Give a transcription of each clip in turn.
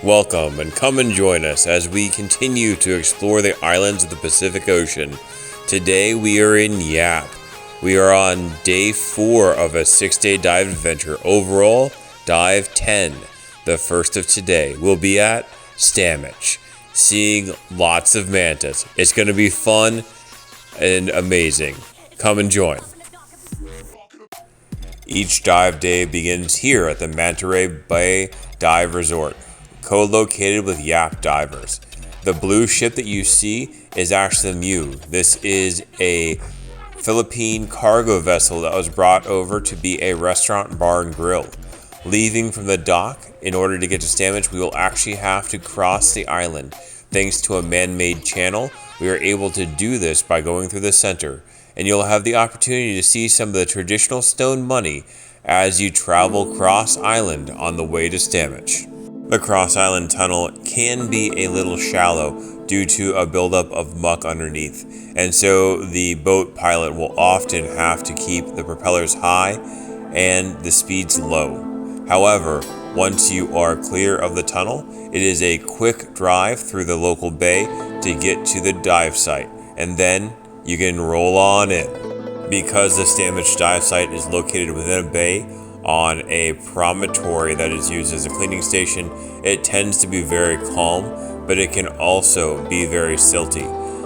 Welcome and come and join us as we continue to explore the islands of the Pacific Ocean. Today we are in Yap. We are on day 4 of a 6-day dive adventure. Overall, dive 10, the first of today. We'll be at Stammich, seeing lots of mantas. It's going to be fun and amazing. Come and join. Each dive day begins here at the Manta Bay Dive Resort, co-located with Yap Divers. The blue ship that you see is actually the Mew. This is a Philippine cargo vessel that was brought over to be a restaurant, bar, and grill. Leaving from the dock, in order to get to Stammich, we will actually have to cross the island. Thanks to a man-made channel, we are able to do this by going through the center, and you'll have the opportunity to see some of the traditional stone money as you travel cross-island on the way to Stammich. The cross-island tunnel can be a little shallow due to a buildup of muck underneath, and so the boat pilot will often have to keep the propellers high and the speeds low. However, once you are clear of the tunnel, it is a quick drive through the local bay to get to the dive site, and then you can roll on in. Because the Stammich dive site is located within a bay on a promontory that is used as a cleaning station, it tends to be very calm, but it can also be very silty.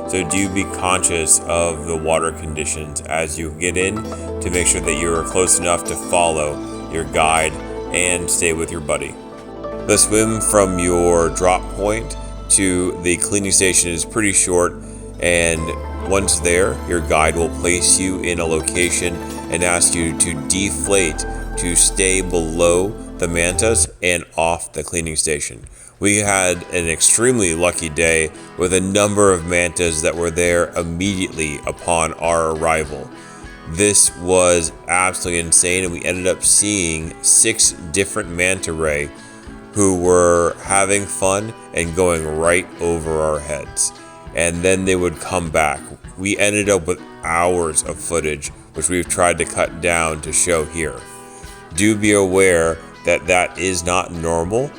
So do be conscious of the water conditions as you get in to make sure that you are close enough to follow your guide and stay with your buddy. The swim from your drop point to the cleaning station is pretty short, and once there, your guide will place you in a location and ask you to deflate to stay below the mantas and off the cleaning station. We had an extremely lucky day with a number of mantas that were there immediately upon our arrival. This was absolutely insane, and we ended up seeing 6 different manta ray who were having fun and going right over our heads. And then they would come back. We ended up with hours of footage, which we've tried to cut down to show here. Do be aware that that is not normal.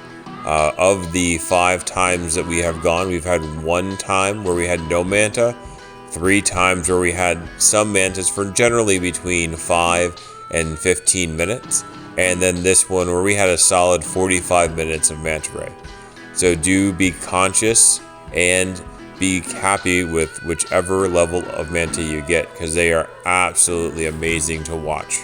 Of the 5 times that we have gone, we've had 1 time where we had no manta, 3 times where we had some mantas for generally between 5 and 15 minutes, and then this one where we had a solid 45 minutes of manta ray. So do be conscious and be happy with whichever level of manta you get, because they are absolutely amazing to watch.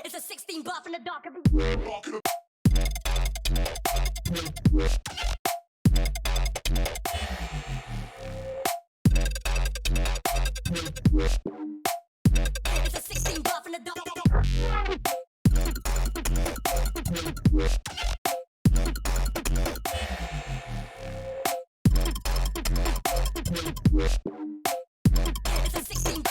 It's a 16 buff in the dark. It's a 16 buff in the dark. It's a 16.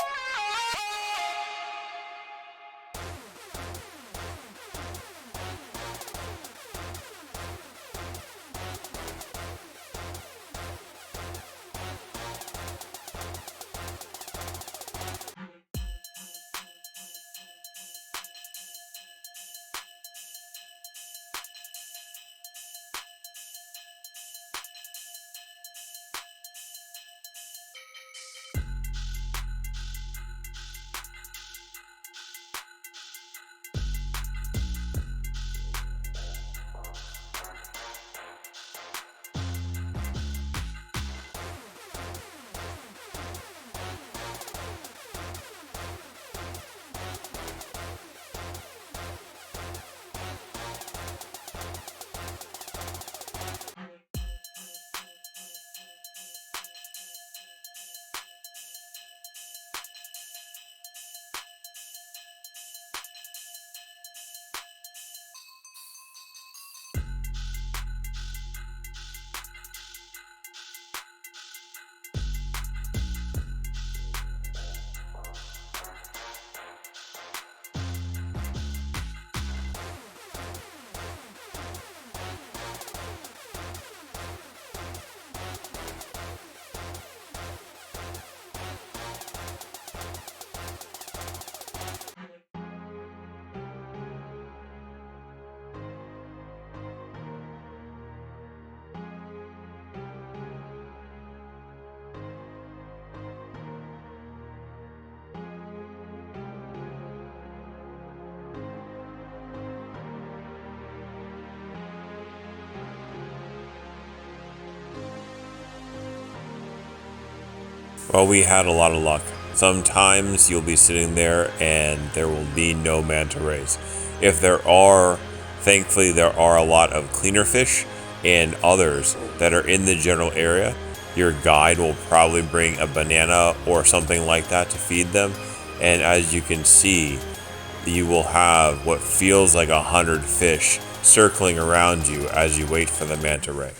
Well, we had a lot of luck. Sometimes you'll be sitting there and there will be no manta rays. If there are, thankfully there are a lot of cleaner fish and others that are in the general area. Your guide will probably bring a banana or something like that to feed them. And as you can see, you will have what feels like 100 fish circling around you as you wait for the manta ray.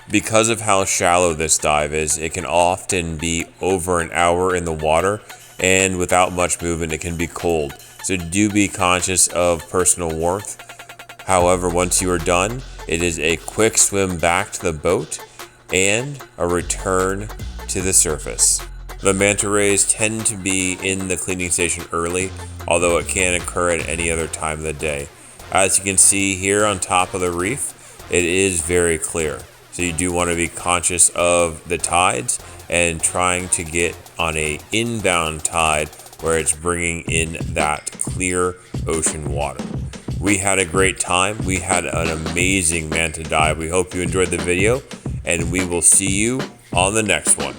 Because of how shallow this dive is, it can often be over an hour in the water, and without much movement it can be cold. So do be conscious of personal warmth. However, once you are done, it is a quick swim back to the boat and a return to the surface. The manta rays tend to be in the cleaning station early, although it can occur at any other time of the day. As you can see here on top of the reef, it is very clear. So you do want to be conscious of the tides and trying to get on a inbound tide where it's bringing in that clear ocean water. We had a great time. We had an amazing manta dive. We hope you enjoyed the video, and we will see you on the next one.